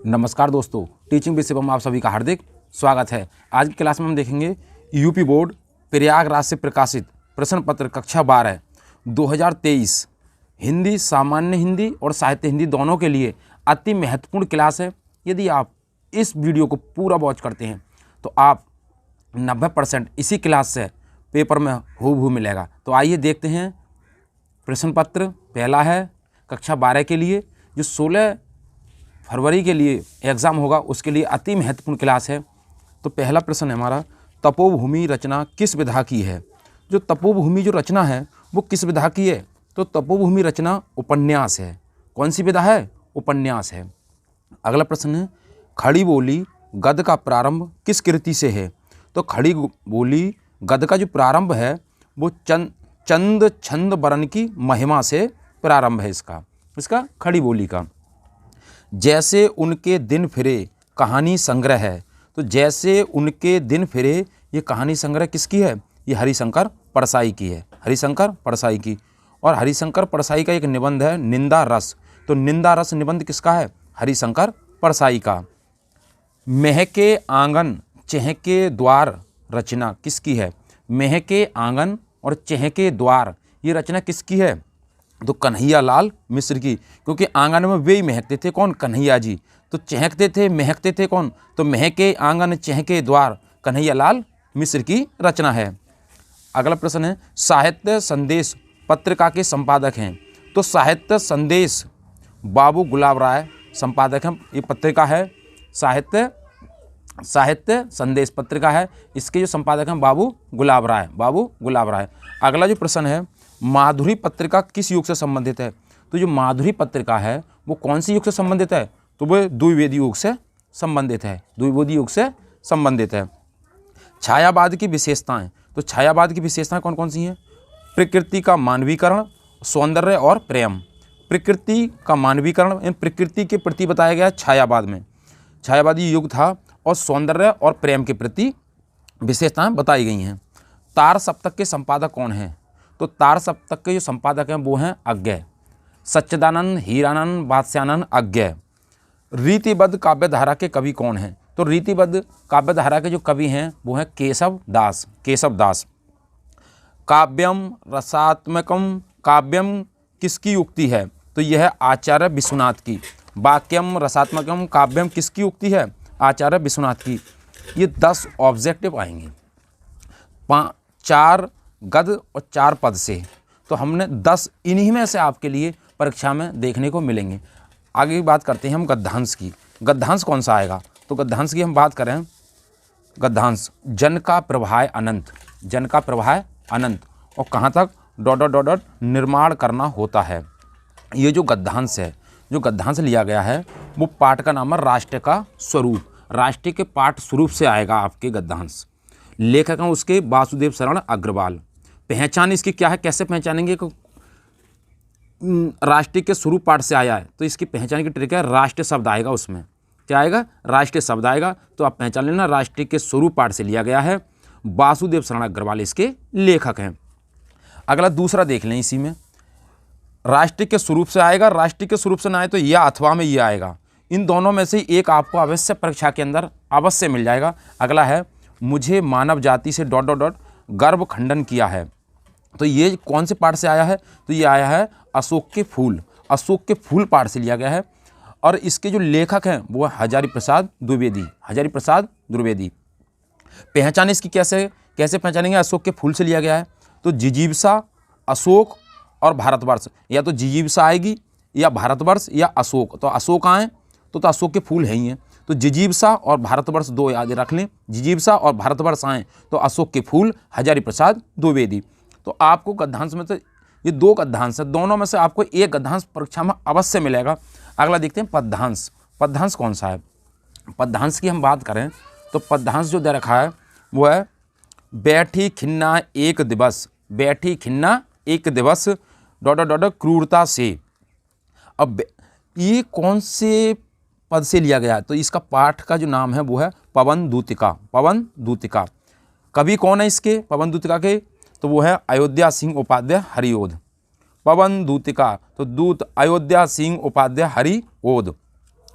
नमस्कार दोस्तों, टीचिंग विषय में आप सभी का हार्दिक स्वागत है। आज की क्लास में हम देखेंगे यूपी बोर्ड प्रयागराज से प्रकाशित प्रश्न पत्र कक्षा 12 2023 हिंदी, सामान्य हिंदी और साहित्य हिंदी दोनों के लिए अति महत्वपूर्ण क्लास है। यदि आप इस वीडियो को पूरा वॉच करते हैं तो आप 90% इसी क्लास से पेपर में हूबहू मिलेगा। तो आइए देखते हैं। प्रश्न पत्र पहला है कक्षा 12 के लिए, जो 16 फरवरी के लिए एग्ज़ाम होगा, उसके लिए अति महत्वपूर्ण क्लास है। तो पहला प्रश्न है हमारा, तपोभूमि रचना किस विधा की है। जो तपोभूमि जो रचना है वो किस विधा की है, तो तपोभूमि रचना उपन्यास है। कौन सी विधा है? उपन्यास है। अगला प्रश्न है, खड़ी बोली गद्य का प्रारंभ किस कृति से है। तो खड़ी बोली गद्य का जो प्रारंभ है वो चंद छंद वर्ण की महिमा से प्रारंभ है। इसका खड़ी बोली का। जैसे उनके दिन फिरे कहानी संग्रह है। तो जैसे उनके दिन फिरे, ये कहानी संग्रह किसकी है? ये हरिशंकर परसाई की है। हरिशंकर परसाई की। और हरिशंकर परसाई का एक निबंध है निंदा रस। तो निंदा रस निबंध किसका है? हरिशंकर परसाई का। महके आंगन चहके द्वार रचना किसकी है? महके आंगन और चहके द्वार, ये रचना किसकी है? तो कन्हैया लाल मिश्र की। क्योंकि आंगन में वे ही महकते थे, कौन? कन्हैया जी। तो चहकते थे, महकते थे कौन? तो महके आंगन चहके द्वार, कन्हैया लाल मिश्र की रचना है। अगला प्रश्न है, साहित्य संदेश पत्रिका के संपादक हैं। तो साहित्य संदेश बाबू गुलाब राय संपादक हैं। ये पत्रिका है साहित्य संदेश पत्रिका है। इसके जो संपादक हैं बाबू गुलाब राय। अगला जो प्रश्न है, माधुरी पत्रिका किस युग से संबंधित है। तो जो माधुरी पत्रिका है वो कौन सी युग से संबंधित है? तो वो द्विवेदी युग से संबंधित है। छायावाद की विशेषताएं। तो छायावाद की विशेषताएं कौन कौन सी हैं? प्रकृति का मानवीकरण, सौंदर्य और प्रेम। प्रकृति का मानवीकरण, प्रकृति के प्रति बताया गया छायावाद में। छायावादी युग था और सौंदर्य और प्रेम के प्रति विशेषताएं बताई गई हैं। तार सप्तक के संपादक कौन हैं? तो तार सप्तक के जो संपादक हैं वो हैं अज्ञय, सच्चिदानंद, हीरानंद, बादशाहनंद, अज्ञय। रीतिबद्ध काव्यधारा के कवि कौन हैं? तो रीतिबद्ध काव्यधारा के जो कवि हैं वो हैं केशव दास। काव्यम रसात्मकम, काव्यम किसकी उक्ति है? तो यह है आचार्य विश्वनाथ की। वाक्यम रसात्मकम काव्यम किसकी उक्ति है? आचार्य विश्वनाथ की। ये 10 ऑब्जेक्टिव आएंगे, 4 गद्य और 4 पद से। तो हमने 10 इन्हीं में से आपके लिए परीक्षा में देखने को मिलेंगे। आगे की बात करते हैं हम गद्यांश की। गद्यांश कौन सा आएगा? तो गद्यांश की हम बात करें, गद्यांश जन का प्रवाह अनंत और कहाँ तक डॉट निर्माण करना होता है। ये जो गद्यांश है, जो गद्यांश लिया गया है वो पाठ का नाम है राष्ट्र का स्वरूप। राष्ट्र के पाठ स्वरूप से आएगा आपके गद्यांश। लेखक हैं उसके वासुदेव शरण अग्रवाल। पहचान इसकी क्या है, कैसे पहचानेंगे? राष्ट्रीय के स्वरूप पाठ से आया है तो इसकी पहचान की ट्रिक है, राष्ट्रीय शब्द आएगा उसमें। क्या आएगा? राष्ट्रीय शब्द आएगा। तो आप पहचान लेना, राष्ट्रीय के स्वरूप पाठ से लिया गया है। वासुदेव शरण अग्रवाल इसके लेखक हैं। अगला दूसरा देख लें, इसी में राष्ट्रीय के स्वरूप से आएगा, राष्ट्रीय के स्वरूप से ना आए तो या अथवा में ये आएगा। इन दोनों में से एक आपको अवश्य परीक्षा के अंदर अवश्य मिल जाएगा। अगला है, मुझे मानव जाति से गर्व खंडन किया है। तो ये कौन से पाठ से आया है? तो ये आया है अशोक के फूल पाठ से लिया गया है। और इसके जो लेखक हैं वो हजारी प्रसाद द्विवेदी। पहचान इसकी कैसे पहचानेंगे? अशोक के फूल से लिया गया है। तो जिजीविषा, अशोक और भारतवर्ष, या तो जिजीविषा आएगी या भारतवर्ष या अशोक। तो अशोक आए तो अशोक के फूल है ही हैं। तो जिजीविषा और भारतवर्ष 2 याद रख लें। जिजीविषा और भारतवर्ष आए तो अशोक के फूल, हजारी प्रसाद द्विवेदी। तो आपको गद्यांश में तो ये 2 गद्यांश है, दोनों में से आपको एक गद्यांश परीक्षा में अवश्य मिलेगा। अगला देखते हैं पद्यांश। पद्यांश कौन सा है? पद्यांश की हम बात करें तो पद्यांश जो दे रखा है वो है, बैठी खिन्ना एक दिवस क्रूरता से। अब ये कौन से पद से लिया गया है? तो इसका पाठ का जो नाम है वो है पवन दूतिका। कवि कौन है इसके पवन दूतिका के? तो वो है अयोध्या सिंह उपाध्याय हरिओद। पवन दूतिका, तो दूत अयोध्या सिंह उपाध्याय हरिओद।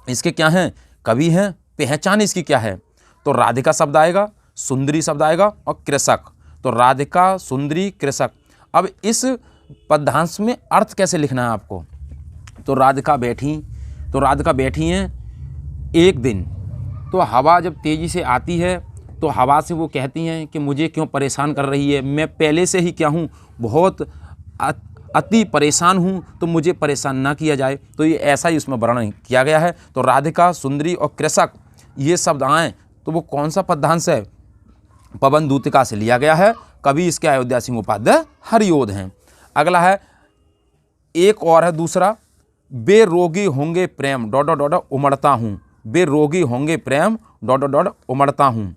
इसके क्या हैं? कवि हैं, पहचान इसकी क्या है? तो राधिका शब्द आएगा, सुंदरी शब्द आएगा और कृषक। तो राधिका, सुंदरी, कृषक। अब इस पद्यांश में अर्थ कैसे लिखना है आपको? तो राधिका बैठी हैं एक दिन। तो हवा जब तेज़ी से आती है तो हवा से वो कहती हैं कि मुझे क्यों परेशान कर रही है, मैं पहले से ही क्या हूँ, बहुत अति परेशान हूँ, तो मुझे परेशान ना किया जाए। तो ये ऐसा ही उसमें वर्णन किया गया है। तो राधिका, सुंदरी और कृषक ये शब्द आएँ तो वो कौन सा पद्यांश है? पवन दूतिका से लिया गया है। कवि इसके अयोध्या सिंह उपाध्याय हरिओद हैं। अगला है, एक और है दूसरा, बेरोगी होंगे प्रेम डॉट डॉट डॉट उमड़ता हूँ। बेरोगी होंगे प्रेम डॉट डॉट डॉट उमड़ता हूँ।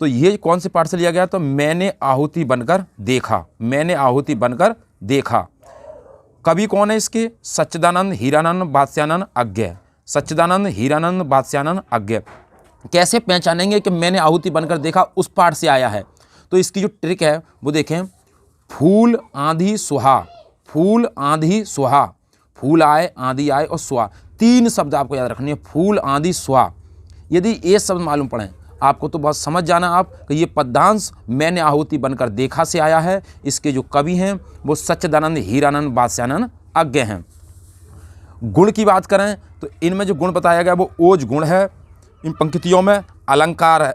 तो ये कौन से पाठ से लिया गया? तो मैंने आहुति बनकर देखा। मैंने आहुति बनकर देखा। कवि कौन है इसके? सच्चिदानंद हीरानंद बादशाहनंद अज्ञ। सच्चिदानंद हीरानंद बादशाहनंद अज्ञ। कैसे पहचानेंगे कि मैंने आहुति बनकर देखा उस पाठ से आया है? तो इसकी जो ट्रिक है वो देखें, फूल आंधी सुहा, फूल आंधी सुहा, फूल आए, आंधी आए और सुहा, 3 शब्द आपको याद रखनी है। फूल, आंधी, सुहा। यदि ये शब्द मालूम पड़े आपको तो बहुत समझ जाना आप कि ये पद्यांश मैंने आहुति बनकर देखा से आया है। इसके जो कवि हैं वो सच्चिदानंद हीरानंद बादशाहनंद अज्ञ हैं। गुण की बात करें तो इनमें जो गुण बताया गया वो ओज गुण है। इन पंक्तियों में अलंकार है,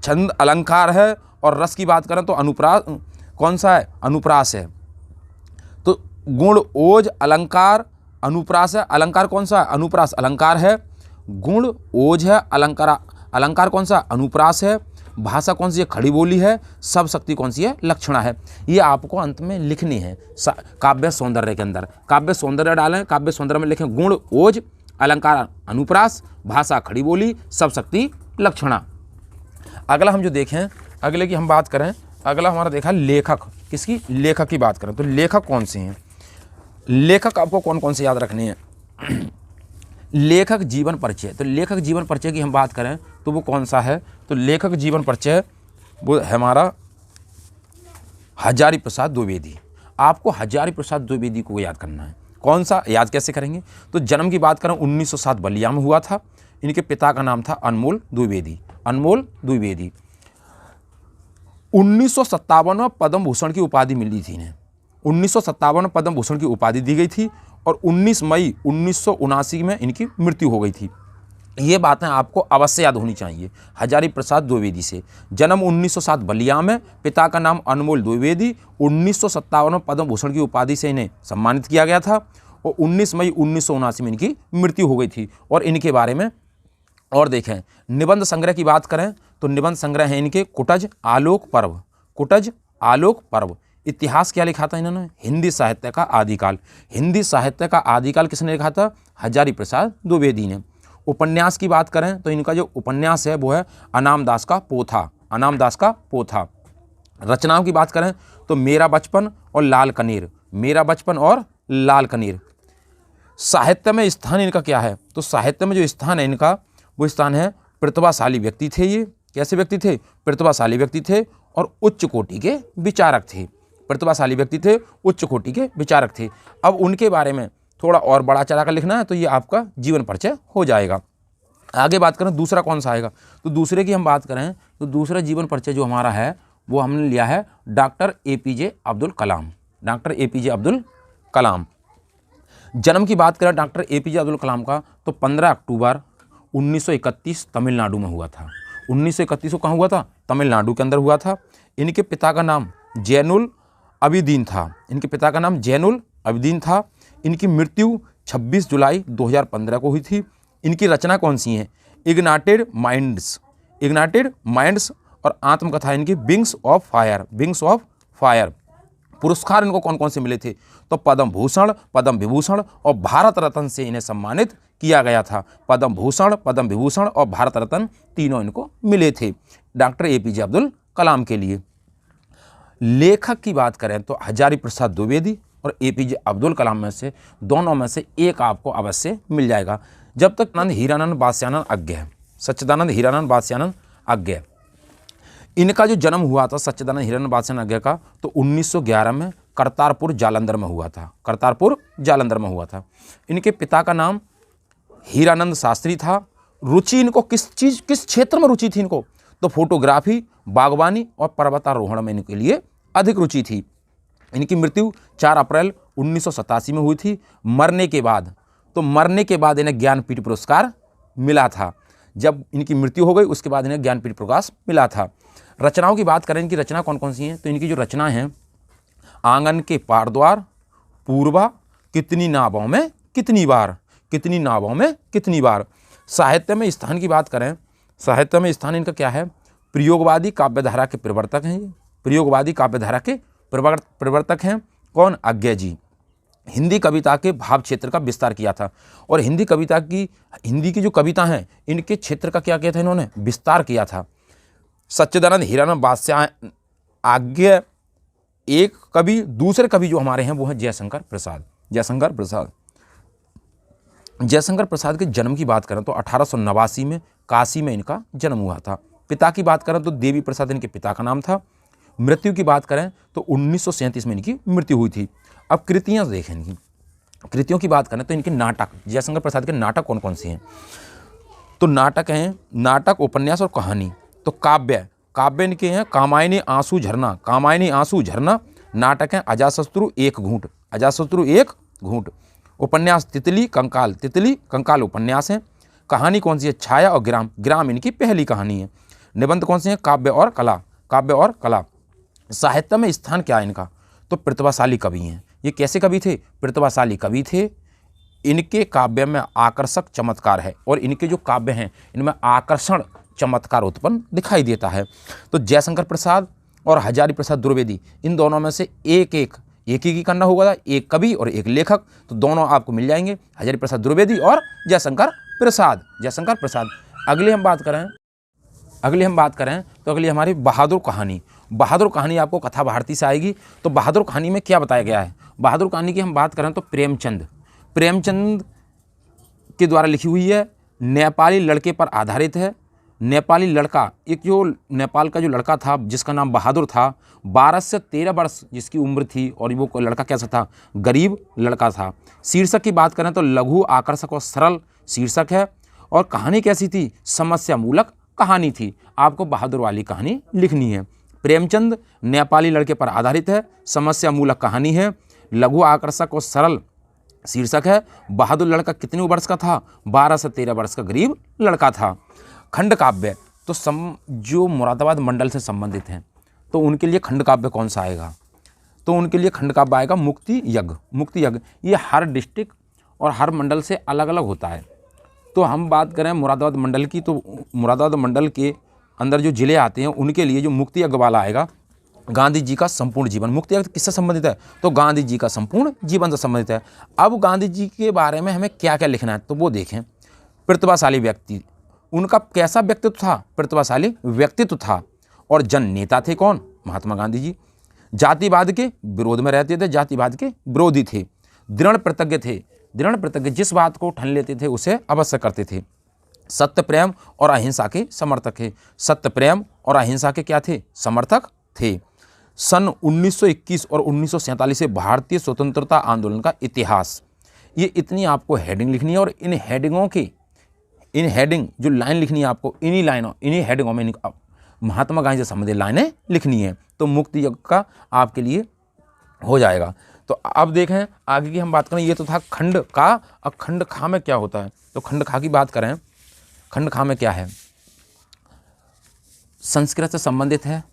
छंद अलंकार है। और रस की बात करें तो अनुप्रास कौन सा है? अनुप्रास है। तो गुण ओज अलंकार अनुप्रास है। अलंकार कौन सा है? अनुप्रास अलंकार है। गुण ओज है, अलंकार कौन सा? अनुप्रास है। भाषा कौन सी है? खड़ी बोली है। सब शक्ति कौन सी है? लक्षणा है। ये आपको अंत में लिखनी है काव्य सौंदर्य के अंदर। काव्य सौंदर्य डालें, काव्य सौंदर्य में लिखें गुण ओज, अलंकार अनुप्रास, भाषा खड़ी बोली, सब शक्ति लक्षणा। अगला हम जो देखें, अगले की हम बात करें, अगला हमारा देखा लेखक। किसकी? लेखक की बात करें तो लेखक कौन से हैं? लेखक आपको कौन कौन से याद रखने हैं? लेखक जीवन परिचय। तो लेखक जीवन परिचय की हम बात करें तो वो कौन सा है? तो लेखक जीवन परिचय वो है हमारा हजारी प्रसाद द्विवेदी। आपको हजारी प्रसाद द्विवेदी को याद करना है। कौन सा? याद कैसे करेंगे? तो जन्म की बात करें 1907 बलिया में हुआ था। इनके पिता का नाम था अनमोल द्विवेदी। अनमोल द्विवेदी। 1957 में पद्म भूषण की उपाधि मिली थी इन्हें। 1957 में पद्म भूषण की उपाधि दी गई थी और 19 मई 1979 में इनकी मृत्यु हो गई थी। ये बातें आपको अवश्य याद होनी चाहिए। हजारी प्रसाद द्विवेदी से जन्म 1907 बलिया में, पिता का नाम अनमोल द्विवेदी। 1957 में पद्म भूषण की उपाधि से इन्हें सम्मानित किया गया था और 19 मई 1979 में इनकी मृत्यु हो गई थी। और इनके बारे में और देखें, निबंध संग्रह की बात करें तो निबंध संग्रह है इनके कुटज आलोक पर्व। कुटज आलोक पर्व। इतिहास क्या लिखा था इन्होंने? हिंदी साहित्य का आदिकाल। हिंदी साहित्य का आदिकाल किसने लिखा था? हजारी प्रसाद द्विवेदी ने। उपन्यास की बात करें तो इनका जो उपन्यास है वो है अनाम दास का पोथा। अनाम दास का पोथा। रचनाओं की बात करें तो मेरा बचपन और लाल कनेर। मेरा बचपन और लाल कनेर। साहित्य में स्थान इनका क्या है? तो साहित्य में जो स्थान है इनका वो स्थान है प्रतिभाशाली व्यक्ति थे। ये कैसे व्यक्ति थे? प्रतिभाशाली व्यक्ति थे और उच्च कोटि के विचारक थे। प्रतिभाशाली व्यक्ति थे, उच्च कोटि के विचारक थे। अब उनके बारे में थोड़ा और बड़ा चढ़ा कर लिखना है तो ये आपका जीवन परिचय हो जाएगा। आगे बात करें दूसरा कौन सा आएगा? तो दूसरे की हम बात करें तो दूसरा जीवन परिचय जो हमारा है वो हमने लिया है doctor APJ Abdul Kalam. Doctor APJ Abdul Kalam. जन्म की बात करें डॉक्टर APJ अब्दुल कलाम का तो 15 अक्टूबर 1931 तमिलनाडु में हुआ था। 1931 को कहाँ हुआ था? तमिलनाडु के अंदर हुआ था। इनके पिता का नाम जैनुल अबिदीन था। इनके पिता का नाम जैनुल अबिदीन था। इनकी मृत्यु 26 जुलाई 2015 को हुई थी। इनकी रचना कौन सी हैं? Ignited minds. इग्नाइटेड माइंड्स और आत्मकथा इनकी wings of fire. Wings of fire. पुरस्कार इनको कौन कौन से मिले थे? तो पद्म भूषण, पद्म विभूषण और भारत रत्न से इन्हें सम्मानित किया गया था। पद्म भूषण, पद्म विभूषण और भारत रत्न तीनों इनको मिले थे डॉक्टर APJ अब्दुल कलाम के लिए। लेखक की बात करें तो हजारी प्रसाद द्विवेदी और APJ अब्दुल कलाम में से दोनों में से एक आपको अवश्य मिल जाएगा। जब तक आनंद हीरानंद बादशाहनंद अज्ञ है। सच्चिदानंद हीरानंद बादशाहनंद अज्ञ। इनका जो जन्म हुआ था सच्चिदानंद हीरानंद बादशाहनंद अज्ञ का तो 1911 में करतारपुर जालंधर में हुआ था। करतारपुर जालंधर में हुआ था। इनके पिता का नाम हीरानंद शास्त्री था। रुचि इनको किस क्षेत्र में रुचि थी इनको? तो फोटोग्राफी, बागवानी और पर्वतारोहण में इनके लिए अधिक रुचि थी। इनकी मृत्यु 4 अप्रैल 1987 में हुई थी। मरने के बाद इन्हें ज्ञानपीठ पुरस्कार मिला था। जब इनकी मृत्यु हो गई उसके बाद इन्हें ज्ञानपीठ पुरस्कार मिला था। रचनाओं की बात करें, इनकी रचना कौन कौन सी हैं? तो इनकी जो रचना है, आंगन के पार द्वार, पूर्वा, कितनी नावों में कितनी बार, कितनी नावों में कितनी बार। साहित्य में स्थान की बात करें, साहित्य में स्थान इनका क्या है? प्रयोगवादी काव्यधारा के प्रवर्तक हैं ये, प्रयोगवादी काव्यधारा के प्रवर्तक हैं। कौन? अज्ञे जी। हिंदी कविता के भाव क्षेत्र का विस्तार किया था, और हिंदी की जो कविता हैं इनके क्षेत्र का क्या किया था इन्होंने? विस्तार किया था। सच्चिदानंद हीरानंद बादशाह आज्ञे एक कवि, दूसरे कवि जो हमारे हैं वो हैं जयशंकर प्रसाद। जयशंकर प्रसाद के जन्म की बात करें तो 1889 में काशी में इनका जन्म हुआ था। पिता की बात करें तो देवी प्रसाद इनके पिता का नाम था। मृत्यु की बात करें तो 1937 में इनकी मृत्यु हुई थी। अब कृतियाँ देखें, इनकी कृतियों की बात करें तो इनके नाटक, जयशंकर प्रसाद के नाटक कौन कौन से हैं? तो नाटक हैं, नाटक, उपन्यास और कहानी। तो काव्य इनके हैं कामायनी आंसू झरना। नाटक हैं अजातशत्रु एक घूंट। उपन्यास तितली कंकाल उपन्यास हैं। कहानी कौन सी है? छाया और ग्राम इनकी पहली कहानी है। निबंध कौन से हैं? काव्य और कला। साहित्य में स्थान क्या है इनका? तो प्रतिभाशाली कवि हैं। ये कैसे कवि थे? प्रतिभाशाली कवि थे। इनके काव्य में आकर्षक चमत्कार है, और इनके जो काव्य हैं इनमें आकर्षण चमत्कार उत्पन्न दिखाई देता है। तो जयशंकर प्रसाद और हजारी प्रसाद द्विवेदी, इन दोनों में से एक ही करना होगा, एक कवि और एक लेखक। तो दोनों आपको मिल जाएंगे, हजारी प्रसाद द्विवेदी और जयशंकर प्रसाद। अगली हम बात करें तो अगली हमारी बहादुर कहानी आपको कथा भारती से आएगी। तो बहादुर कहानी में क्या बताया गया है? बहादुर कहानी की हम बात करें तो प्रेमचंद के द्वारा लिखी हुई है। नेपाली लड़के पर आधारित है। नेपाली लड़का, एक जो नेपाल का जो लड़का था जिसका नाम बहादुर था, 12 से 13 वर्ष जिसकी उम्र थी, और वो लड़का कैसा था? गरीब लड़का था। शीर्षक की बात करें तो लघु, आकर्षक और सरल शीर्षक है। और कहानी कैसी थी? समस्या मूलक कहानी थी। आपको बहादुर वाली कहानी लिखनी है। प्रेमचंद नेपाली लड़के पर आधारित है, समस्या मूलक कहानी है, लघु, आकर्षक और सरल शीर्षक है। बहादुर लड़का कितने वर्ष का था? 12 से 13 वर्ष का गरीब लड़का था। खंड काव्य, तो जो मुरादाबाद मंडल से संबंधित हैं तो उनके लिए खंड काव्य कौन सा आएगा? तो उनके लिए खंड काव्य आएगा मुक्ति यज्ञ। ये हर डिस्ट्रिक्ट और हर मंडल से अलग अलग होता है। तो हम बात करें मुरादाबाद मंडल की, तो मुरादाबाद मंडल के अंदर जो ज़िले आते हैं उनके लिए जो मुक्ति यज्ञ वाला आएगा, गांधी जी का संपूर्ण जीवन। मुक्ति यज्ञ किससे संबंधित है? तो गांधी जी का संपूर्ण जीवन से संबंधित है। अब गांधी जी के बारे में हमें क्या क्या लिखना है तो वो देखें। प्रतिभाशाली व्यक्ति, उनका कैसा व्यक्तित्व था? प्रतिभाशाली व्यक्तित्व था। और जन नेता थे कौन? महात्मा गांधी जी। जातिवाद के विरोध में रहते थे, जातिवाद के विरोधी थे। दृढ़ प्रतिज्ञ, जिस बात को ठान लेते थे उसे अवश्य करते थे। सत्य, प्रेम और अहिंसा के समर्थक थे। सत्य, प्रेम और अहिंसा के क्या थे? समर्थक थे। सन 1921 और 1947 से भारतीय स्वतंत्रता आंदोलन का इतिहास, ये इतनी आपको हेडिंग लिखनी है। और इन हेडिंग जो लाइन लिखनी है आपको, इन्हीं हेडिंगों में महात्मा गांधी से संबंधित लाइनें लिखनी है। तो मुक्ति यज्ञ का आपके लिए हो जाएगा। तो अब देखें आगे की हम बात करें। ये तो था खंड का। अब खंड खा में क्या होता है? तो खंड खा की बात करें, खंड खा में क्या है? संस्कृत से संबंधित है।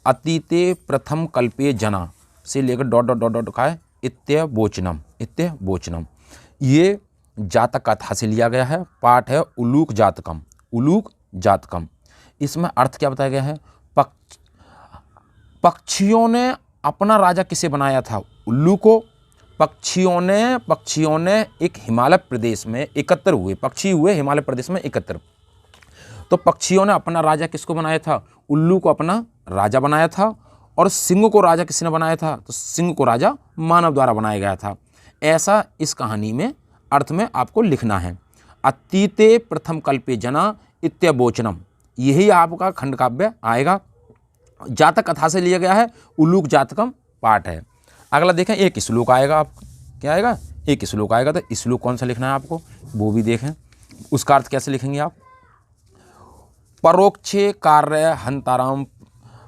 अतीते प्रथम कल्पे जना से लेकर ... का है इत्य बोचनम। ये जातक कथा से लिया गया है। पाठ है उलूक जातकम। इसमें अर्थ क्या बताया गया है? पक्षियों ने अपना राजा किसे बनाया था? उल्लू को। पक्षियों ने एक हिमालय प्रदेश में एकत्र हुए, पक्षी हुए हिमालय प्रदेश में एकत्र। तो पक्षियों ने अपना राजा किसको बनाया था? उल्लू को अपना राजा बनाया था। और सिंह को राजा किसने बनाया था? तो सिंह को राजा मानव द्वारा बनाया गया था। ऐसा इस कहानी में अर्थ में आपको लिखना है। अतीते प्रथम कल्पे जना इत्यबोचनम, यही आपका खंड काव्य आएगा। जातक कथा से लिया गया है। उल्लूक जातकम पाठ है। अगला देखें, एक श्लोक आएगा। आप क्या आएगा? एक श्लोक आएगा, तो श्लोक कौन सा लिखना है आपको वो भी देखें। उसका अर्थ कैसे लिखेंगे आप? परोक्षे कार्य हंताराम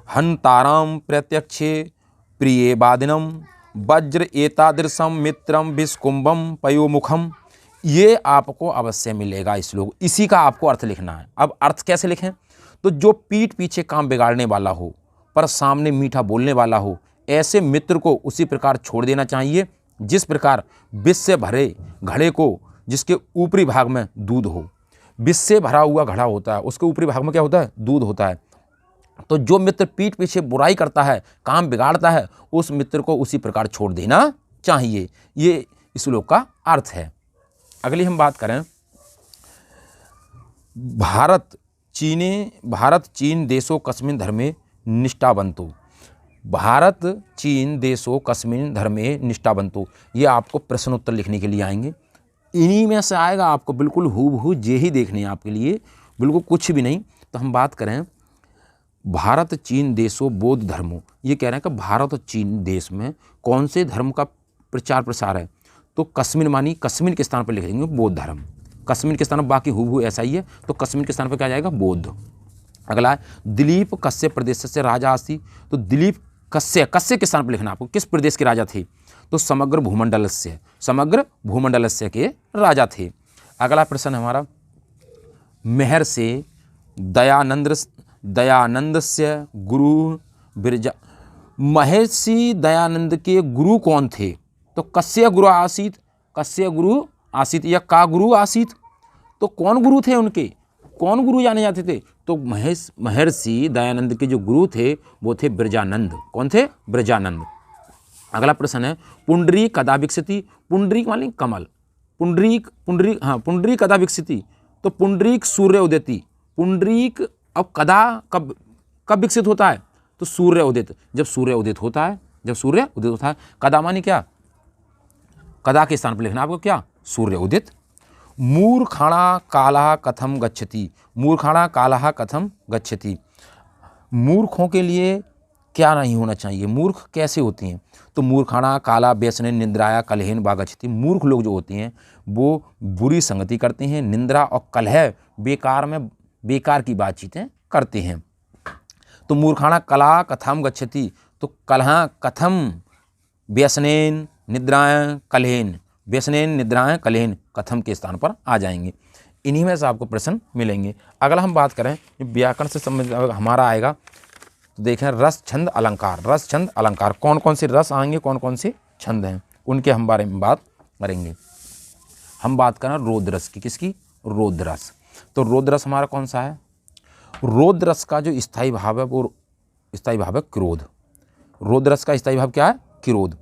हंताराम प्रत्यक्षे प्रिय वादिनम वज्र एतादृशम मित्रम विस्कुंभम पयोमुखम। ये आपको अवश्य मिलेगा श्लोक, इसी का आपको अर्थ लिखना है। अब अर्थ कैसे लिखें? तो जो पीठ पीछे काम बिगाड़ने वाला हो पर सामने मीठा बोलने वाला हो, ऐसे मित्र को उसी प्रकार छोड़ देना चाहिए जिस प्रकार विष से भरे घड़े को जिसके ऊपरी भाग में दूध हो। विष से भरा हुआ घड़ा होता है, उसके ऊपरी भाग में क्या होता है? दूध होता है। तो जो मित्र पीठ पीछे बुराई करता है, काम बिगाड़ता है, उस मित्र को उसी प्रकार छोड़ देना चाहिए। ये इस श्लोक का अर्थ है। अगली हम बात करें, भारत चीन देशों कस्मिन् धर्मे निष्ठावंतो। भारत चीन देशों कस्मिन् धर्मे निष्ठावंतो, ये आपको प्रश्न उत्तर लिखने के लिए आएंगे। इन्हीं में से आएगा, आपको बिल्कुल हूबहू जे ही देखने हैं आपके लिए, बिल्कुल कुछ भी नहीं। तो हम बात करें भारत चीन देशों बौद्ध धर्मों, ये कह रहे हैं कि भारत और चीन देश में कौन से धर्म का प्रचार प्रसार है? तो कस्मिन मानी कस्मिन के स्थान पर लिख देंगे बौद्ध धर्म। कस्मिन के स्थान पर बाकी हूबहू ऐसा ही है, तो कस्मिन के स्थान पर क्या जाएगा? बौद्ध। अगला है दिलीप कश्यप प्रदेश से राजा आसी। तो दिलीप कश्यप के स्थान पर लिखना आपको, किस प्रदेश के राजा थे? तो समग्र भूमंडलस्य के राजा थे। अगला प्रश्न हमारा, मेहर से दयानंद से गुरु बिरजा। महर्षि दयानंद के गुरु कौन थे? तो कस्य गुरु आसीत या का गुरु आसीत? तो कौन गुरु थे उनके? कौन गुरु जाने जाते थे? तो महर्षि दयानंद के जो गुरु थे वो थे बिरजानंद। कौन थे? बिरजानंद। अगला प्रश्न है पुंडरीक कदा विकसिति। पुंडरीक माने कमल, पुंडरीक कदा विकसिति। तो पुंडरीक सूर्य उदिति। पुंडरीक अब कदा कब विकसित होता है? तो सूर्य उदित, जब सूर्य उदित होता है। कदा माने क्या? कदा के स्थान पर लिखना आपको क्या? सूर्य उदित। मूर्खाणा कालः कथम गच्छति। मूर्खाणा कालः कथम गच्छति। मूर्खों के लिए क्या नहीं होना चाहिए? मूर्ख कैसे होती हैं? तो मूर्खाणा काला व्यसनेन निंद्राया कलहेन वा गच्छति। मूर्ख लोग जो होते हैं वो बुरी संगति करते हैं, निंद्रा और कलह बेकार की बातचीतें करते हैं। तो मूर्खाणा कला कथम गच्छति। तो कलह कथम व्यसनेन निद्राया कलहेन, व्यसनेन निद्राया कलहेन कथम के स्थान पर आ जाएंगे। इन्हीं में से आपको प्रश्न मिलेंगे। अगला हम बात करें व्याकरण से संबंधित हमारा आएगा, तो देखें रस छंद अलंकार। रस छंद अलंकार कौन कौन से रस आएंगे, कौन कौन से छंद हैं, उनके हम बारे में बात करेंगे। हम बात करें रोद्रस की। किसकी? रोद्रस। तो रोद्रस हमारा कौन सा है? रोद्रस का जो स्थायी भाव है वो स्थायी भाव है क्रोध। रोद्रस का स्थायी भाव क्या है? क्रोध।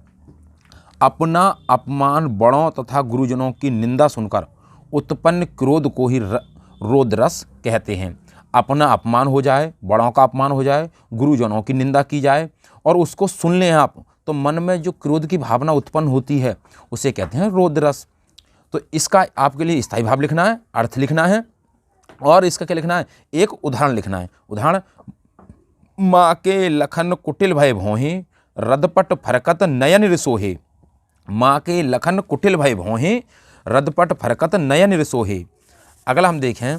अपना अपमान बड़ों तथा गुरुजनों की निंदा सुनकर उत्पन्न क्रोध को ही रोद्रस कहते हैं। अपना अपमान हो जाए, बड़ों का अपमान हो जाए, गुरुजनों की निंदा की जाए और उसको सुन लें आप, तो मन में जो क्रोध की भावना उत्पन्न होती है उसे कहते हैं रोद्रस। तो इसका आपके लिए स्थायी भाव लिखना है, अर्थ लिखना है और इसका क्या लिखना है? एक उदाहरण लिखना है। उदाहरण, माँ के लखन कुटिल भय भौहें रदपट फरकत नयन रिसोहे। माँ के लखन कुटिल भय भौहें रदपट फरकत नयन रिसोहे। अगला हम देखें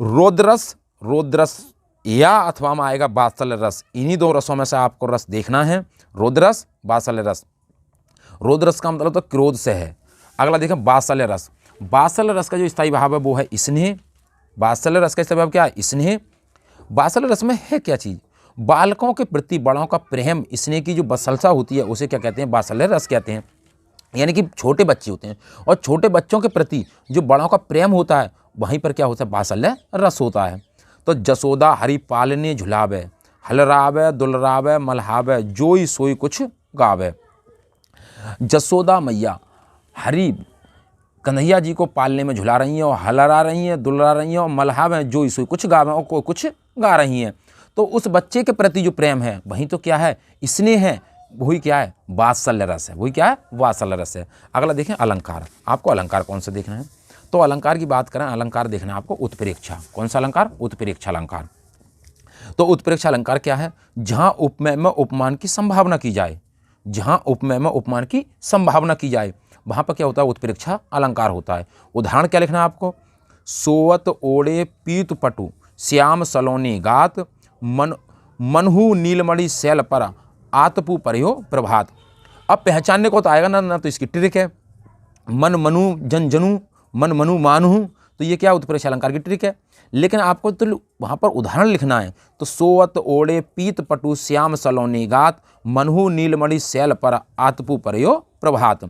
रोद्रस। रोद्रस या अथवा में आएगा बात्सल्य रस। इन्हीं दो रसों में से आपको रस देखना है, रोद्रस बात्सल्य रस। रोद्रस का मतलब तो क्रोध से है। अगला देखें बात्सल्य रस। बात्सल्य रस का जो स्थायी भाव है वो है स्नेह। बात्सल्य रस का स्थायी भाव क्या है? स्नेह। बात्सल्य रस में है क्या चीज़? बालकों के प्रति बड़ों का प्रेम, स्नेह की जो बसलसा होती है उसे क्या कहते हैं? बात्सल्य रस कहते हैं। यानी कि छोटे बच्चे होते हैं और छोटे बच्चों के प्रति जो बड़ों का प्रेम होता है वहीं पर क्या होता है? बात्सल्य रस होता है। तो जसोदा हरि पालने झुलावे, हलरावे दुलरावे मलहावे, जोई सोई कुछ गावे। जसोदा मैया हरि कन्हैया जी को पालने में झुला रही हैं और हलरा रही हैं, दुलरा रही हैं और मलहावे जोई सोई कुछ गावे और कोई कुछ गा रही हैं। तो उस बच्चे के प्रति जो प्रेम है वहीं तो क्या है? स्नेह है। वही क्या है? वात्सल्य रस है। वही क्या है? वात्सल्य रस है। अगला देखें अलंकार। आपको अलंकार कौन सा देखना है? तो अलंकार की बात करें, अलंकार देखना है आपको उत्प्रेक्षा। कौन सा अलंकार? उत्प्रेक्षा अलंकार। तो उत्प्रेक्षा अलंकार क्या है? जहां उपमेय में उपमान की संभावना की जाए, जहां उपमेय में उपमान की संभावना की जाए, वहाँ पर क्या होता है, उत्प्रेक्षा अलंकार होता है। उदाहरण क्या लिखना है आपको, सोवत ओढ़े पीत पटु श्याम सलोनी गात मनहु नीलमणि शैल पर आतपु परयो प्रभात। अब पहचानने को तो आएगा ना तो इसकी ट्रिक है, मन मनु जन जनु मन मनु मानु, तो ये क्या उत्प्रेक्षा अलंकार की ट्रिक है। लेकिन आपको तो वहाँ पर उदाहरण लिखना है, तो सोवत ओढ़े पीत पटु श्याम सलोनी गात मनहु नीलमणि शैल पर आतपु परयो प्रभात।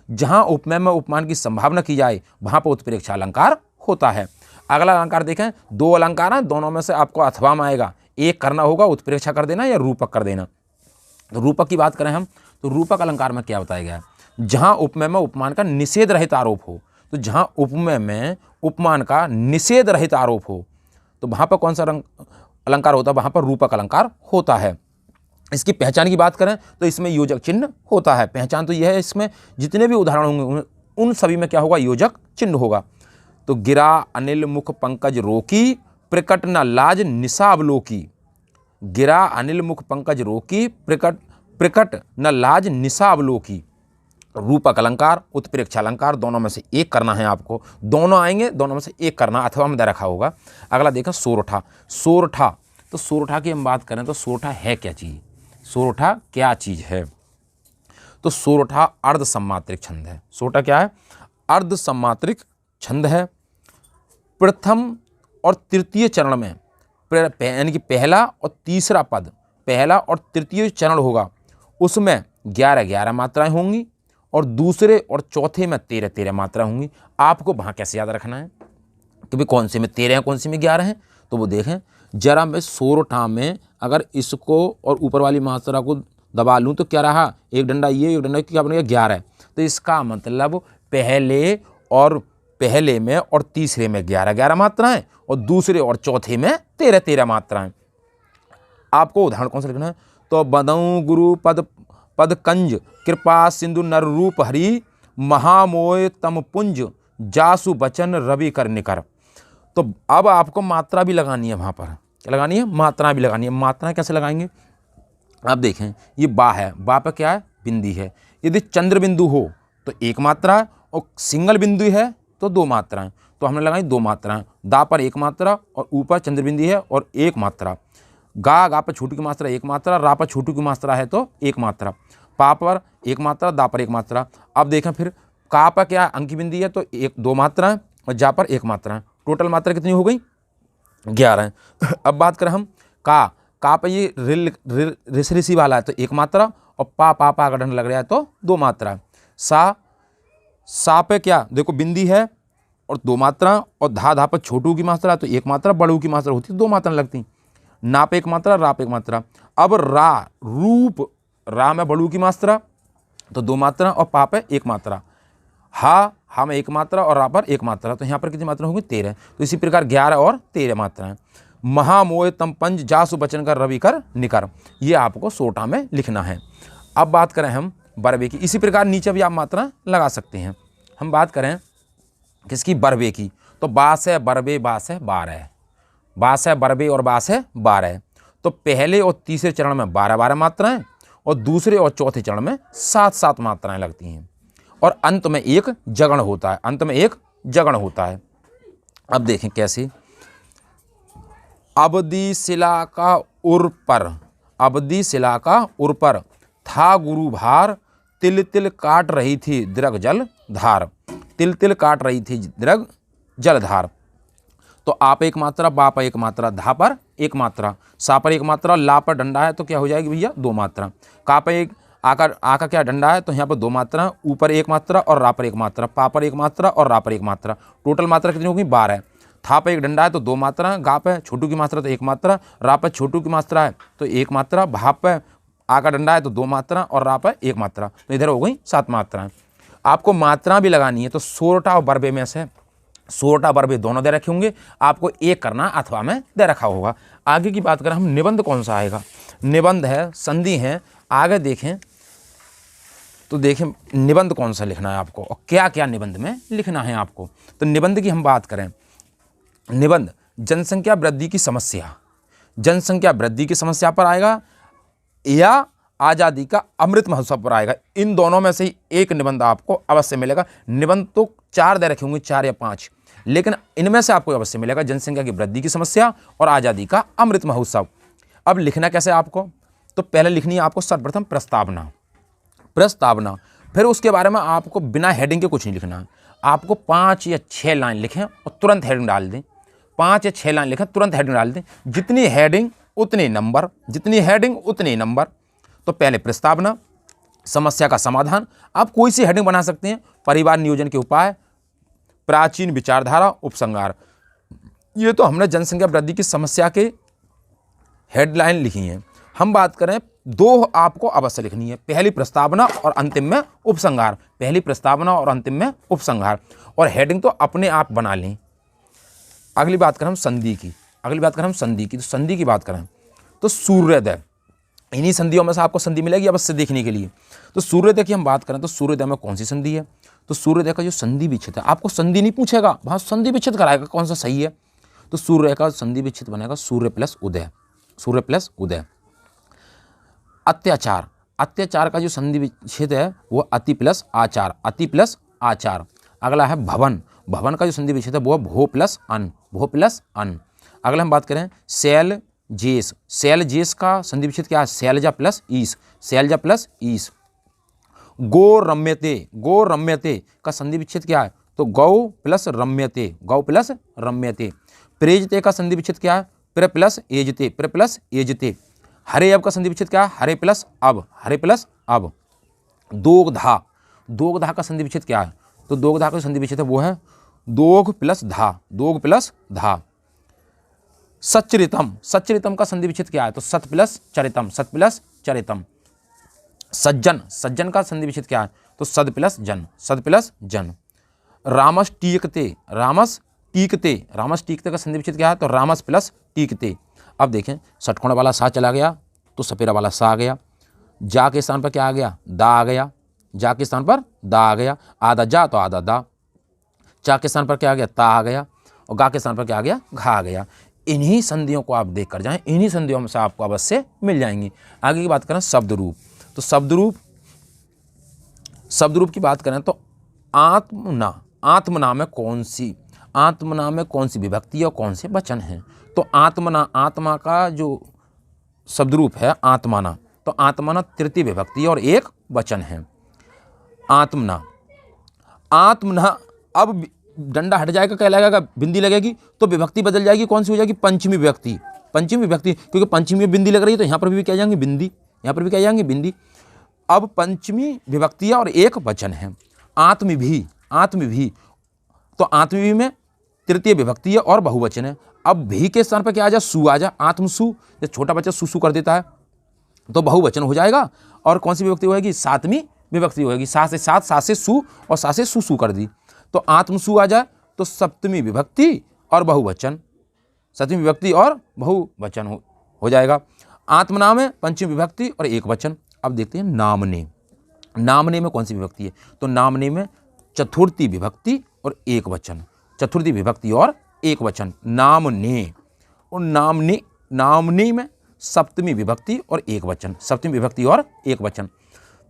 जहाँ उपमेय में उपमान की संभावना की जाए वहाँ पर उत्प्रेक्षा अलंकार होता है। अगला अलंकार देखें, दो अलंकार हैं, दोनों में से आपको अथवा में आएगा, एक करना होगा, उत्प्रेक्षा कर देना या रूपक कर देना। तो रूपक की बात करें हम, तो रूपक अलंकार में क्या बताया गया है, जहाँ उपमेय में उपमान का निषेध रहित आरोप हो। तो जहाँ उपमेय में उपमान का निषेध रहित आरोप हो तो वहाँ पर कौन सा अलंकार होता है, वहाँ पर रूपक अलंकार होता है। इसकी पहचान की बात करें तो इसमें योजक चिन्ह होता है। पहचान तो यह है, इसमें जितने भी उदाहरण होंगे उन सभी में क्या होगा, योजक चिन्ह होगा। तो गिरा अनिल मुख पंकज रोकी प्रकट न लाज निशावलोकी। गिरा अनिल मुख पंकज रोकी प्रकट न लाज निशावलोकी। रूपक अलंकार, उत्प्रेक्षा अलंकार, दोनों में से एक करना है आपको। दोनों आएंगे, दोनों में से एक करना, अथवा में दे रखा होगा। अगला देखा सोरठा। सोरठा, तो सोरठा की हम बात करें तो सोरठा है क्या चीज़, सोरठा क्या चीज़ है। तो सोरठा अर्ध सम्मात्रिक छंद है। सोरठा क्या है, अर्ध सम्मात्रिक छंद है। प्रथम और तृतीय चरण में यानी कि पहला और तीसरा पद, पहला और तृतीय चरण होगा, उसमें 11-11 मात्राएं होंगी और दूसरे और चौथे में 13-13 मात्रा होंगी। आपको वहाँ कैसे याद रखना है कि भाई कौन से में 13 हैं, कौन से में 11 हैं। तो वो देखें जरा, मैं सोरठा में अगर इसको और ऊपर वाली मात्रा को दबा लूँ तो क्या रहा, एक डंडा ये, एक डंडा क्या बनेगा, 11। तो इसका मतलब पहले में और तीसरे में 11-11 मात्राएं और दूसरे और चौथे में 13-13 मात्राएं। आपको उदाहरण कौन सा लिखना है, तो बदऊँ गुरु पद कंज कृपा सिंधु नर रूप हरि महामोय तम पुंज जासु बचन रवि कर निकर। तो अब आपको मात्रा भी लगानी है, वहाँ पर क्या लगानी है, मात्रा भी लगानी है। मात्राएं कैसे लगाएंगे, आप देखें, ये बा है, बा पर क्या है, बिंदी है। यदि चंद्र बिंदु हो तो एक मात्रा है और सिंगल बिंदु है तो 2 मात्राएं। तो हमने लगाई 2 मात्राएं, दा पर 1 मात्रा और ऊपर चंद्र बिंदी है और 1 मात्रा। गा पर छोटू की मात्रा 1 मात्रा, रा पर छोटू की मात्रा है तो 1 मात्रा, पा पर 1 मात्रा, दा पर 1 मात्रा। अब देखें फिर का पर क्या अंकी बिंदी है तो 2 मात्राएं और जा पर 1 मात्रा। टोटल मात्रा कितनी हो गई, 11। अब बात करें हम का पर ये ऋषि वाला है तो 1 मात्रा और पा का ढंग लग रहा है तो 2 मात्रा। सा पे क्या देखो बिंदी है और 2 मात्रा और धा पर छोटू की मात्रा तो 1 मात्रा, बड़ू की मात्रा होती है 2 मात्रा लगती। ना पे 1 मात्रा, रा पे 1 मात्रा। अब रूप रा में बड़ू की मात्रा तो 2 मात्रा और पा पे 1 मात्रा। हा में 1 मात्रा और रा पर 1 मात्रा, तो यहाँ पर कितनी मात्रा होगी, 13। तो इसी प्रकार 11 और 13 मात्राएं। महामोय तम पंज जासु बचन कर रवि कर निकर, ये आपको सोरठा में लिखना है। अब बात करें हम बरबे की, इसी प्रकार नीचे भी आप मात्रा लगा सकते हैं। हम बात करें किसकी, बरबे की, तो बास है बरबे, बास है 12, बास है बरबे और बास है 12। तो पहले और तीसरे चरण में 12-12 मात्राएं और दूसरे और चौथे चरण में 7-7 मात्राएं लगती हैं और अंत में एक जगण होता है, अंत में एक जगण होता है। अब देखें कैसे, अबदी शिला का उर पर, अबदी शिला का उर पर था गुरु भार तिल तिल काट रही थी दृग जल धार, तिल तिल काट रही थी दृग जल धार। तो आप 1 मात्रा, बा पर 1 मात्रा, धा पर 1 मात्रा, सा पर 1 मात्रा, ला पर डंडा है तो क्या हो जाएगी भैया 2 मात्रा। का पर एक आ का क्या डंडा है तो यहाँ पर 2 मात्रा, ऊपर 1 मात्रा और रा पर 1 मात्रा, पा पर 1 मात्रा और रा पर 1 मात्रा। टोटल मात्रा कितनी होगी, 12। था पर 1 डंडा है तो 2 मात्रा, गा पे छोटू की मात्रा तो 1 मात्रा, रा पर छोटू की मात्रा है तो 1 मात्रा, भा पे आ का डंडा है तो 2 मात्रा और रा पर 1 मात्रा, तो इधर हो गई 7 मात्राएं। आपको मात्रा भी लगानी है तो सोरठा और बरबे में से सोरठा बरबे दोनों दे रखे होंगे, आपको एक करना अथवा में दे रखा होगा। आगे की बात करें हम, निबंध कौन सा आएगा, निबंध है, संधि है। आगे देखें तो देखें निबंध कौन सा लिखना है आपको और क्या क्या निबंध में लिखना है आपको। तो निबंध की हम बात करें, निबंध जनसंख्या वृद्धि की समस्या, जनसंख्या वृद्धि की समस्या पर आएगा या आज़ादी का अमृत महोत्सव पर आएगा। इन दोनों में से ही एक निबंध आपको अवश्य मिलेगा। निबंध तो 4 दे रखे होंगे, 4 या 5, लेकिन इनमें से आपको अवश्य मिलेगा जनसंख्या की वृद्धि की समस्या और आज़ादी का अमृत महोत्सव। अब लिखना कैसे आपको, तो पहले लिखनी है आपको सर्वप्रथम प्रस्तावना। फिर उसके बारे में आपको बिना हेडिंग के कुछ नहीं लिखना है। आपको 5 या 6 लाइन लिखें और तुरंत हेडिंग डाल दें। 5 या 6 लाइन लिखें, तुरंत हेडिंग डाल दें। जितनी हेडिंग उतने नंबर, जितनी हेडिंग उतने नंबर। तो पहले प्रस्तावना, समस्या का समाधान। आप कोई सी हेडिंग बना सकते हैं, परिवार नियोजन के उपाय, प्राचीन विचारधारा, उपसंहार। ये तो हमने जनसंख्या वृद्धि की समस्या के हेडलाइन लिखी हैं। हम बात करें 2 आपको अवश्य लिखनी है, पहली प्रस्तावना और अंतिम में उपसंहार। पहली प्रस्तावना और अंतिम में उपसंहार, और हेडिंग तो अपने आप बना लें। अगली बात करें हम संधि की। तो संधि की बात करें तो सूर्योदय, इन्हीं संधियों में से आपको संधि मिलेगी अवश्य देखने के लिए। तो सूर्योदय की हम बात करें तो सूर्योदय में कौन सी संधि है, तो सूर्योदय का जो संधि विच्छेद है, आपको संधि नहीं पूछेगा, वहाँ संधि विच्छेद कराएगा कौन सा सही है। तो सूर्य का संधि विच्छेद बनेगा सूर्य प्लस उदय। अत्याचार का जो संधि विच्छेद है वो अति प्लस आचार। अगला है भवन का जो संधि विच्छेद है वो भो प्लस अन। अगला हम बात करें शैल जेस का संधि विच्छेद क्या है, शैलजा प्लस ईस। गो रम्यते का संधि विच्छेद क्या है, तो गौ प्लस रम्यते। प्रेजते का संधि विच्छेद क्या है, प्र प्लस एजते। हरे अब का संधि विच्छेद क्या है, हरे प्लस अब। दोगधा का संधि विच्छेद क्या है, तो दोगधा का संधि विच्छेद है वो है दोग प्लस धा। सच्चरितम का संधि विच्छेद क्या है, तो सत प्लस चरितम। सज्जन का संधि विच्छेद क्या है, तो सद प्लस जन। रामस टीकते का संधि विच्छेद क्या है, तो रामस प्लस टीकते। अब देखें षटकोण वाला सा चला गया तो सपेरा वाला सा आ गया। जा के स्थान पर क्या आ गया, दा आ गया। जा के स्थान पर दा आ गया। आधा जा तो आधा दा। चा के स्थान पर क्या आ गया, ता आ गया। और गा के स्थान पर क्या आ गया, घा आ गया। इन्हीं संधियों को आप देख कर जाएं, इन्हीं संधियों में से आपको अवश्य मिल जाएंगी। आगे की बात करें शब्द रूप, तो शब्द रूप की बात करें तो आत्मना में कौन सी विभक्ति और कौन से वचन हैं, तो आत्मा का जो शब्द रूप है आत्माना, तो आत्माना तृतीय विभक्ति और एक वचन है। आत्मना अब डंडा हट जाएगा, क्या लगेगा, बिंदी लगेगी, तो विभक्ति बदल जाएगी, कौन सी हो जाएगी, पंचमी विभक्ति, क्योंकि पंचमी में बिंदी लग रही है तो यहाँ पर भी क्या जाएंगे, बिंदी। अब पंचमी विभक्ति और एक वचन है। आत्मभी, तो आत्मभी में तृतीय विभक्ति और बहुवचन है। अब भी के स्थान पर क्या आ जा, सु आ जा, आत्मसु। जब छोटा बच्चा सुसु कर देता है तो बहुवचन हो जाएगा, और कौन सी विभक्ति होगी, सातवीं विभक्ति होगी। सात से सु और सा से सुसु कर दी, तो आत्मसु आ जाए तो सप्तमी विभक्ति और बहुवचन, हो जाएगा। आत्मना में पंचमी विभक्ति और एक वचन। अब देखते हैं नामने में कौन सी विभक्ति है, तो नामने में चतुर्थी विभक्ति और एक वचन। नामने, और नामने में सप्तमी विभक्ति और एक वचन।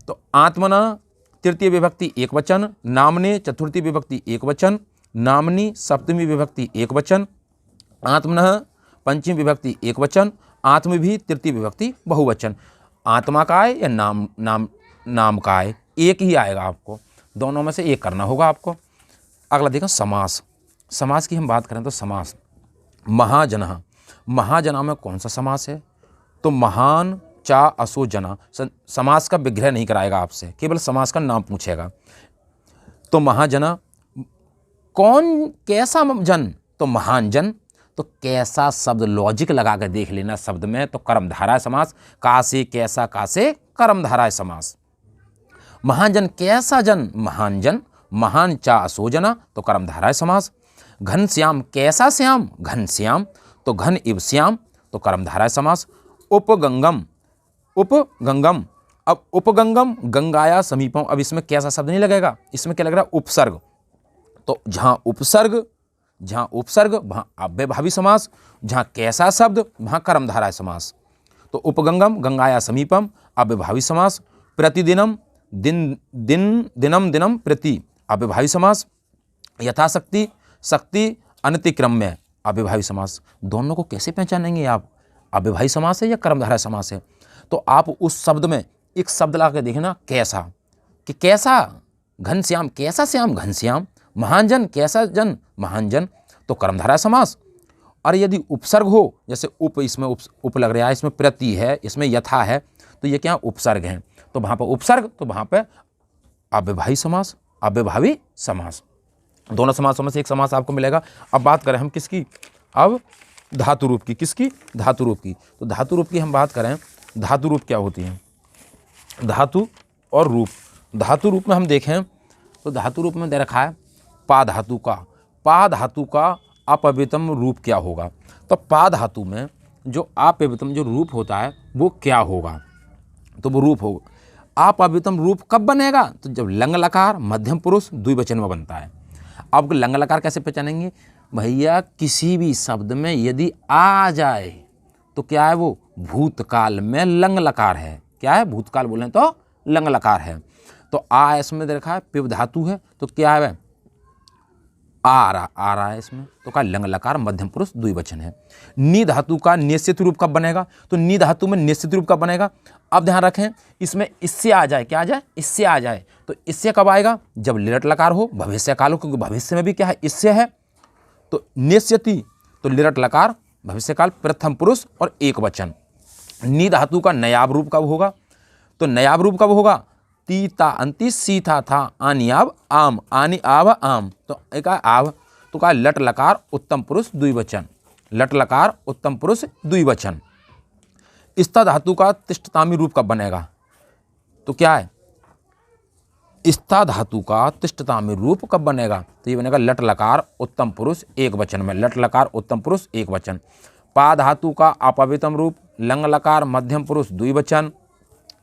तो आत्मना तृतीय विभक्ति एक वचन, नामने चतुर्थी विभक्ति एक वचन, नामनी सप्तमी विभक्ति एक वचन, आत्मनः पंचमी विभक्ति एक वचन, आत्मभी तृतीय विभक्ति बहुवचन। आत्मा का है या नाम का है, एक ही आएगा आपको, दोनों में से एक करना होगा आपको। अगला देखो समास की हम बात करें तो समास महाजना में कौन सा समास है, तो महान चा असो जना। समास का विग्रह नहीं कराएगा आपसे, केवल समास का नाम पूछेगा। तो महाजना, कौन कैसा जन, तो महान जन। तो कैसा शब्द लॉजिक लगा कर देख लेना शब्द में, तो कर्मधारय समास। का से कैसा, का से कर्मधारय समास। महान जन कैसा जन, महान जन। महान चा असो जना, तो कर्मधारय समास। घनश्याम कैसा श्याम, घनश्याम। तो घन इव श्याम, तो कर्मधारय समास। उपगंगम, अब उपगंगम गंगाया समीपम। अब इसमें कैसा शब्द नहीं लगेगा, इसमें क्या लग रहा है, उपसर्ग। तो जहाँ उपसर्ग वहाँ अव्ययभावी समास, जहाँ कैसा शब्द वहाँ कर्मधारय समास। तो उपगंगम गंगाया समीपम अव्यभावी समास, प्रतिदिनम दिनम प्रति अव्यभावी समास, यथाशक्ति शक्ति अनतिक्रम्य अव्यभावी समास। दोनों को कैसे पहचानेंगे आप, अव्यभावी समास है या कर्मधारय समास है? तो आप उस शब्द में एक शब्द ला के देखना कैसा, कि कैसा घनश्याम, कैसा श्याम घनश्याम, महान जन कैसा जन महान जन, तो कर्मधारय समास। और यदि उपसर्ग हो, जैसे उप, इसमें उप लग रहा है, इसमें प्रति है, इसमें यथा है, तो ये क्या उपसर्ग हैं, तो वहाँ पर उपसर्ग, तो वहाँ पर अव्यभावी समास, अव्यभावी समास। दोनों समासों में से एक समास आपको मिलेगा। अब बात करें हम किसकी, अब धातु रूप की। किसकी? धातु रूप की। तो धातु रूप की हम बात करें, धातु रूप क्या होती है? धातु और रूप। धातु रूप में हम देखें तो धातु रूप में दे रखा है पा धातु का। पा धातु का अपव्यतम रूप क्या होगा? तो पा धातु में जो अपव्यतम जो रूप होता है वो क्या होगा? तो वो रूप होगा, अपव्यतम रूप कब बनेगा? तो जब लंग लकार मध्यम पुरुष द्विवचन में बनता है। अब लंग लकार कैसे पहचानेंगे भैया? किसी भी शब्द में यदि आ जाए तो क्या है वो? भूतकाल में लंग लकार है। क्या है? भूतकाल बोलें तो लंग लकार है। तो आ इसमें दे रखा है, पिव धातु है, तो क्या है? आ रहा है इसमें, तो क्या? लंग लकार मध्यम पुरुष द्विवचन है। नी धातु का निश्चित रूप कब बनेगा? तो नी धातु में निश्चित रूप कब बनेगा? अब ध्यान रखें, इसमें इससे आ जाए, क्या आ जाए? इससे आ जाए। तो इससे कब आएगा? जब लिरट लकार हो, भविष्य काल हो, क्योंकि भविष्य में भी क्या है? इससे है। तो निश्चिति, तो लिरट लकार भविष्य काल प्रथम पुरुष और एक वचन। नी धातु का नयाब रूप कब होगा? तो नयाब रूप कब होगा? तीता अंति सीथा था आनियाब आम, आनी आव आम, तो एक आव, तो का लट लकार उत्तम पुरुष द्विवचन। लट लकार उत्तम पुरुष द्विवचन। स्था धातु का तिष्ठतामी रूप कब बनेगा? तो क्या है? स्था धातु का तिष्ठतामी रूप कब बनेगा? तो ये बनेगा लट लकार उत्तम पुरुष एक वचन में। लट लकार उत्तम पुरुष एक वचन। पा धातु का अपव्यतम रूप लंग लकार मध्यम पुरुष द्विवचन।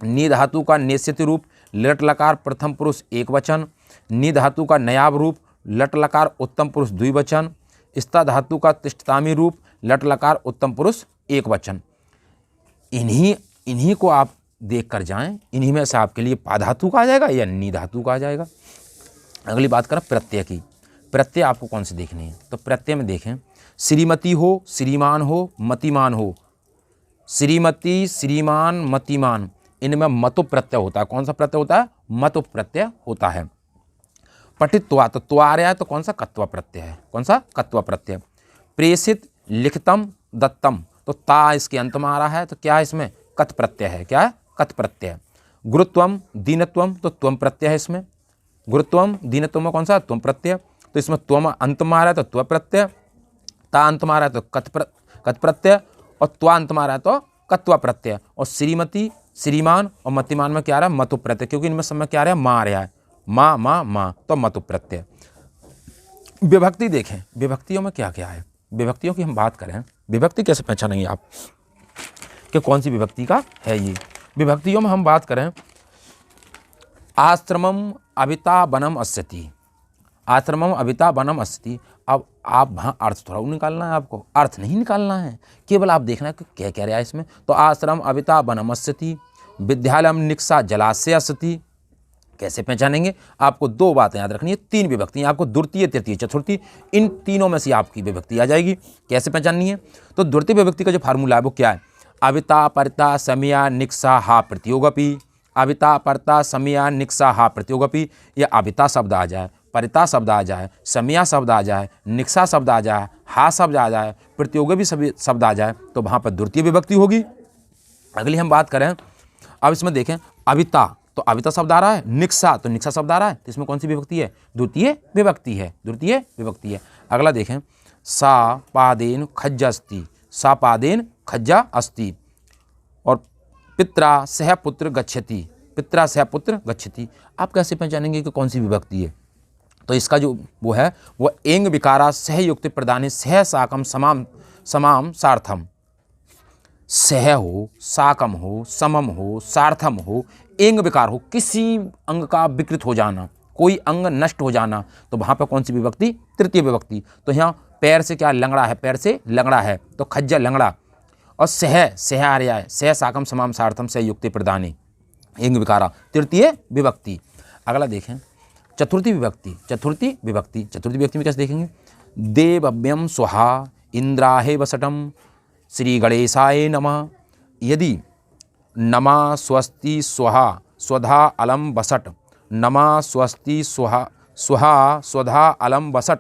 नी धातु का निश्चित रूप लट लकार प्रथम पुरुष एक वचन। नी धातु का नयाब रूप लट लकार उत्तम पुरुष द्विवचन। स्था धातु का तिष्ठतामी रूप लट लकार उत्तम पुरुष एक वचन। इन्हीं को आप देख कर जाएं, इन्हीं में से आपके लिए पा धातु का आ जाएगा या नी धातु का आ जाएगा। अगली बात करें प्रत्यय की। प्रत्यय आपको कौन से देखनी है? तो प्रत्यय में देखें, श्रीमती हो, श्रीमान हो, मतिमान हो। श्रीमती, श्रीमान, मतिमान, इनमें मतु प्रत्यय होता है। कौन सा प्रत्यय होता है? मतु प्रत्यय होता है। पठित्वा, तो त्वा आ रहा है, तो कौन सा? कत्वा प्रत्यय है। कौन सा? कत्वा प्रत्यय। प्रेषित, लिखितम, दत्तम, तो ता इसके अंत में आ रहा है, तो क्या है इसमें? कत प्रत्यय है। क्या है? कत प्रत्यय। गुरुत्वम, दीनत्वम, तो त्वम प्रत्यय है इसमें। गुरुत्वम, दीनत्वम में कौन सा? त्वम प्रत्यय। तो इसमें त्वम अंत में आ रहा है तो त्व प्रत्यय, ता अंत में आ रहा है तो कत प्रत्यय, और त्वा अंत में आ रहा है तो कत्वा प्रत्यय। और श्रीमती, श्रीमान और मतिमान में क्या आ रहा है? मतु प्रत्यय, क्योंकि इनमें सब में क्या आ रहा है? माँ आ रहा है। माँ माँ माँ, तो मतु प्रत्यय। विभक्ति देखें, विभक्तियों में क्या क्या है? विभक्तियों की हम बात करें, विभक्ति कैसे पहचानेंगे आप कि कौन सी विभक्ति का है ये? विभक्तियों में हम बात करें, आश्रमम अविता बनम अस्यति। आश्रमम अविता बनम अस्यति। अब आप वहाँ अर्थ थोड़ा निकालना है, आपको अर्थ नहीं निकालना है, केवल आप देखना है कि क्या कह रहा है इसमें। तो आश्रम अविता बनम अस्यति, विद्यालयम निक्सा जलाशय अस्यति। कैसे पहचानेंगे? आपको दो बातें याद रखनी है, तीन विभक्तियाँ आपको, द्वितीय, तृतीय, चतुर्थी, इन तीनों में से आपकी विभक्ति आ जाएगी। कैसे पहचाननी है? तो द्वितीय विभक्ति का जो फार्मूला है वो क्या है? अविता परता समया निक्सा हा प्रतियोगपि। अविता परता समया निक्सा हा प्रतियोगपि। ये अविता शब्द आ जाए, परिता शब्द आ जाए, समया शब्द आ जाए, निक्सा शब्द आ जाए, हा शब्द आ जाए, प्रतियोगी भी सभी शब्द आ जाए, तो वहाँ पर द्वितीय विभक्ति होगी। अगली हम बात करें, अब इसमें देखें, अविता, तो अविता शब्द आ रहा है, निक्सा, तो निक्सा शब्द आ रहा है, तो इसमें कौन सी विभक्ति है? द्वितीय विभक्ति है। द्वितीय विभक्ति है। अगला देखें, सा पादेन खज्जा अस्ति। सा पादेन खज्जा अस्ति। और पित्रा सह पुत्र गच्छति। पित्रा सह पुत्र गच्छति। आप कैसे पहचानेंगे कि कौन सी विभक्ति है? तो इसका जो वो है वो एंग विकारा सहयुक्त प्रदान सह साकम समाम सार्थम। सह हो, साकम हो, समम हो, सार्थम हो, एंग विकार हो, किसी अंग का विकृत हो जाना, कोई अंग नष्ट हो जाना, तो वहाँ पर कौन सी विभक्ति? तृतीय विभक्ति। तो यहाँ पैर से क्या लंगड़ा है? पैर से लंगड़ा है, तो खज्जा लंगड़ा। और सह आर्याय सह साकम समाम सार्थम सह युक्ते प्रदाने इंग विकारा तृतीय विभक्ति। अगला देखें चतुर्थी विभक्ति। चतुर्थी विभक्ति में कैसे देखेंगे? देवव्यम स्वाहा इंद्राहे वसटम श्री गणेशाय नमः। यदि नमा स्वस्ति स्वाहा स्वधा अलम वसट, नमा स्वस्ति स्वाहा स्वधा अलम वसट,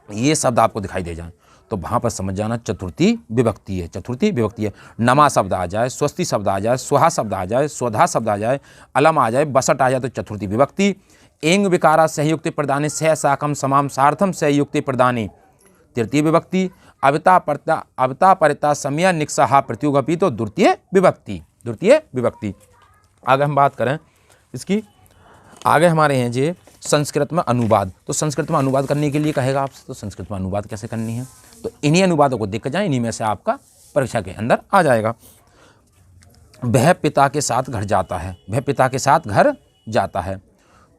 ये शब्द आपको दिखाई दे जाए तो वहाँ पर समझ जाना चतुर्थी विभक्ति है। चतुर्थी विभक्ति है। नमा शब्द आ जाए, स्वस्ति शब्द आ जाए, स्वाहा शब्द आ जाए, स्वधा शब्द आ जाए, अलम आ जाए, बसट आ जाए तो चतुर्थी विभक्ति। एंग विकारा सहयुक्ति प्रदाने सह साकम समाम सार्थम सहयुक्ति प्रदाने तृतीय विभक्ति। अविता परिता समया निक्सहा प्रत्युगपी तो द्वितीय विभक्ति। आगे हम बात करें इसकी, आगे हमारे हैं जे संस्कृत में अनुवाद। तो संस्कृत में अनुवाद करने के लिए कहेगा आपसे, तो संस्कृत में अनुवाद कैसे करनी है, तो इन्हीं अनुवादों को देख कर जाएं, इन्हीं में से आपका परीक्षा के अंदर आ जाएगा। वह पिता के साथ घर जाता है, वह पिता के साथ घर जाता है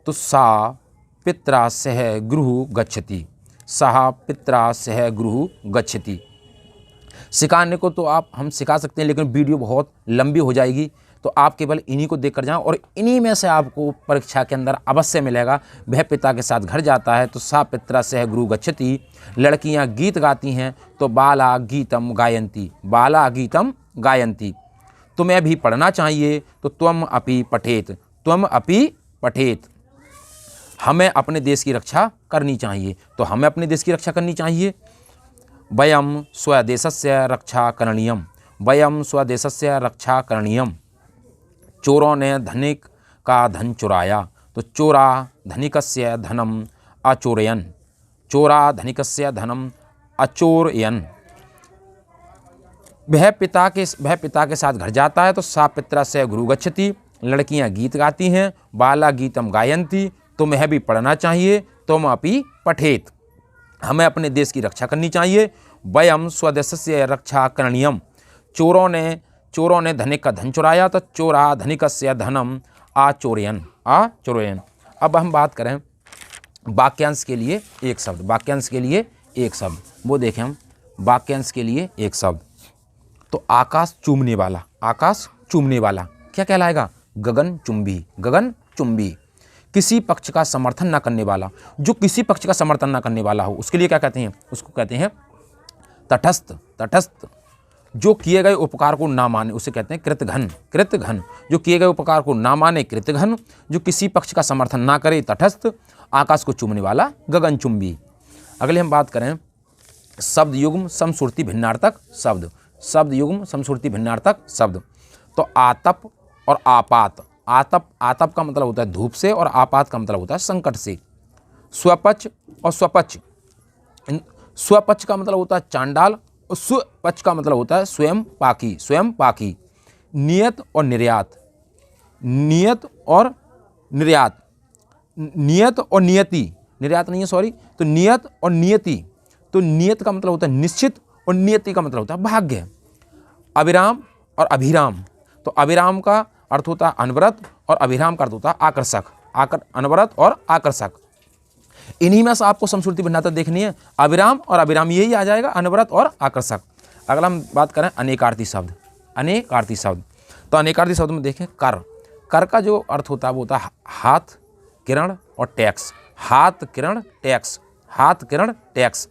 तो सा पित्रा सह गृह गच्छति, सा पित्रा सह गृह गच्छति। सिखाने को तो हम सिखा सकते हैं लेकिन वीडियो बहुत लंबी हो जाएगी, तो आप केवल इन्हीं को देख कर जाएं और इन्हीं में से आपको परीक्षा के अंदर अवश्य मिलेगा। वह पिता के साथ घर जाता है तो सा पित्रा सह गृह गच्छति। लड़कियां गीत गाती हैं तो बाला गीतम गायंती, बाला गीतम गायंती। तुम्हें भी पढ़ना चाहिए तो त्वम अपि पठेत, त्वम अपि पठेत। हमें अपने देश की रक्षा करनी चाहिए तो हमें अपने देश की रक्षा करनी चाहिए। वयम स्वदेशस्य रक्षा करणीयम, वयम स्वदेशस्य रक्षा करणीयम। चोरों ने धनिक का धन चुराया तो चोरा धनिकस्य धनम अचोरयन, चोरा धनिकस्य धनम अचोरयन। वह पिता के साथ घर जाता है तो सा पित्रा से गृह गच्छति। लड़कियां गीत गाती हैं, बाला गीतम गायंती। तुम्हें भी पढ़ना चाहिए, तुम अपि पठेत। हमें अपने देश की रक्षा करनी चाहिए। वयम स्वदेशस्य रक्षा करणीयम। चोरों ने धनिक का धन चुराया तो चोरा धनिकस्य धनम आचोरयन। अब हम बात करें वाक्यांश के लिए एक शब्द, वाक्यांश के लिए एक शब्द वो देखें हम। वाक्यांश के लिए एक शब्द तो आकाश चूमने वाला, आकाश चूमने वाला क्या कहलाएगा? गगन चुंबी, गगन चुंबी। किसी पक्ष का समर्थन ना करने वाला, जो किसी पक्ष का समर्थन ना करने वाला हो उसके लिए क्या कहते हैं? उसको कहते हैं तटस्थ, तटस्थ। जो किए गए उपकार को ना माने उसे कहते हैं कृतघ्न, कृतघ्न। जो किए गए उपकार को ना माने कृतघ्न, जो किसी पक्ष का समर्थन ना करे तटस्थ, आकाश को चूमने वाला गगनचुंबी। अगले हम बात करें शब्द युग्म समश्रुति भिन्नार्थक शब्द, शब्द युग्म समश्रुति भिन्नार्थक शब्द तो आतप और आपात। आतप का मतलब होता है धूप से और आपात का मतलब होता है संकट से। स्वपच और स्वपच, स्वपच का मतलब होता है चांडाल और स्वपच का मतलब होता है स्वयं पाकी, स्वयं पाकी। नियत और निर्यात, नियत और निर्यात, नियत और नियति, निर्यात नहीं है सॉरी, तो नियत और नियति। तो नियत का मतलब होता है निश्चित और नियति का मतलब होता है भाग्य। अविराम और अभिराम, तो अविराम का अर्थ होता है अनवरत और अभिराम का अर्थ होता है आकर्षक, अनवरत और आकर्षक। इन्हीं में से आपको समश्रुति भिन्नता देखनी है। अविराम और अभिराम यही आ जाएगा, अनवरत और आकर्षक। अगला हम बात करें अनेकार्थी शब्द, अनेकार्थी शब्द तो अनेकार्थी शब्द में देखें कर। कर का जो अर्थ होता है वो होता है हाथ, किरण और टैक्स, हाथ किरण टैक्स, हाथ किरण टैक्स।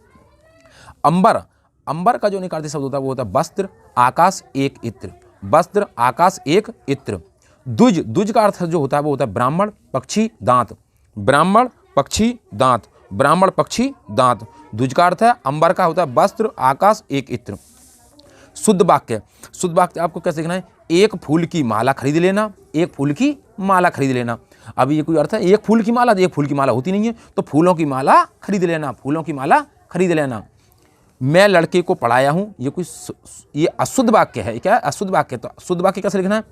अंबर, अंबर का जो अनेकार्थी शब्द होता है वो होता है वस्त्र, आकाश, एक इत्र, वस्त्र, आकाश, एक इत्र। द्विज, द्विज का अर्थ जो होता है वो होता है ब्राह्मण, पक्षी, दांत, ब्राह्मण, पक्षी, दांत, ब्राह्मण, पक्षी, दांत। द्विज का अर्थ है अंबर का होता है वस्त्र, आकाश, एक इत्र। शुद्ध वाक्य, शुद्ध वाक्य आपको कैसे लिखना है? एक फूल की माला खरीद लेना, एक फूल की माला खरीद लेना। अब ये कोई अर्थ है एक फूल की माला, तो एक फूल की माला होती नहीं है, तो फूलों की माला खरीद लेना, फूलों की माला खरीद लेना। मैं लड़के को पढ़ाया हूँ, ये अशुद्ध वाक्य है। क्या है? अशुद्ध वाक्य। तो शुद्ध वाक्य कैसे लिखना है?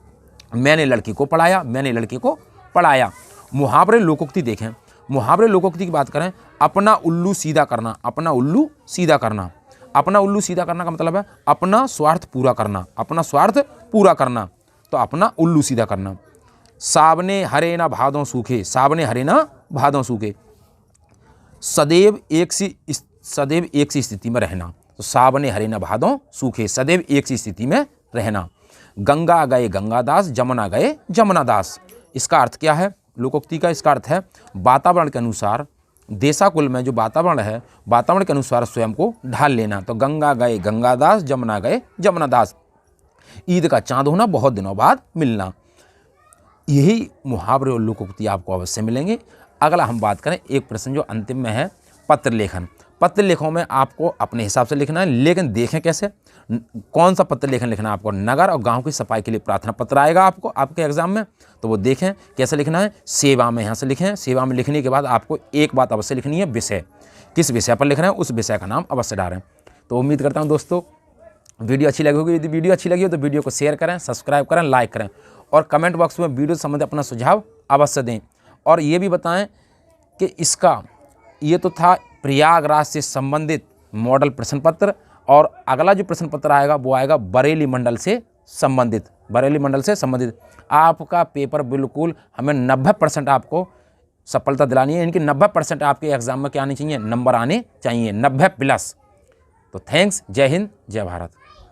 मैंने लड़के को पढ़ाया, मैंने लड़के को पढ़ाया। मुहावरे लोकोक्ति देखें, मुहावरे लोकोक्ति की बात करें, अपना उल्लू सीधा करना, अपना उल्लू सीधा करना। अपना उल्लू सीधा करना का मतलब है अपना स्वार्थ पूरा करना, अपना स्वार्थ पूरा करना, तो अपना उल्लू सीधा करना। सावने हरे ना भादों सूखे, सावने हरे ना भादों सूखे। सदैव एक सी स्थिति में रहना, तो सावने हरे न भादों सूखे, सदैव एक सी स्थिति में रहना। गंगा गए गंगादास, जमुना गए जमुनादास। इसका अर्थ क्या है? लोकोक्ति का इसका अर्थ है वातावरण के अनुसार, देशाकुल में जो वातावरण है, वातावरण के अनुसार स्वयं को ढाल लेना। तो गंगा गए गंगादास, जमुना गए जमुनादास। ईद का चांद होना, बहुत दिनों बाद मिलना। यही मुहावरे और लोकोक्ति आपको अवश्य मिलेंगे। अगला हम बात करें एक प्रश्न जो अंतिम में है, पत्र लेखन। पत्र लेखों में आपको अपने हिसाब से लिखना है, लेकिन देखें कैसे, कौन सा पत्र लेखन लिखना है आपको। नगर और गांव की सफाई के लिए प्रार्थना पत्र आएगा आपको आपके एग्जाम में, तो वो देखें कैसे लिखना है। सेवा में यहाँ से लिखें। सेवा में लिखने के बाद आपको एक बात अवश्य लिखनी है, विषय, किस विषय पर लिख रहे हैं उस विषय का नाम अवश्य डालें। तो उम्मीद करता हूँ दोस्तों वीडियो अच्छी लगी होगी। यदि वीडियो अच्छी लगी हो तो वीडियो को शेयर करें, सब्सक्राइब करें, लाइक करें और कमेंट बॉक्स में वीडियो संबंधी अपना सुझाव अवश्य दें। और ये भी बताएं कि इसका ये तो था प्रयागराज से संबंधित मॉडल प्रश्न पत्र, और अगला जो प्रश्न पत्र आएगा वो आएगा बरेली मंडल से संबंधित। बरेली मंडल से संबंधित आपका पेपर बिल्कुल हमें 90% आपको सफलता दिलानी है। इनकी 90% आपके एग्जाम में क्या आनी चाहिए, नंबर आने चाहिए, 90+। तो थैंक्स, जय हिंद, जय भारत।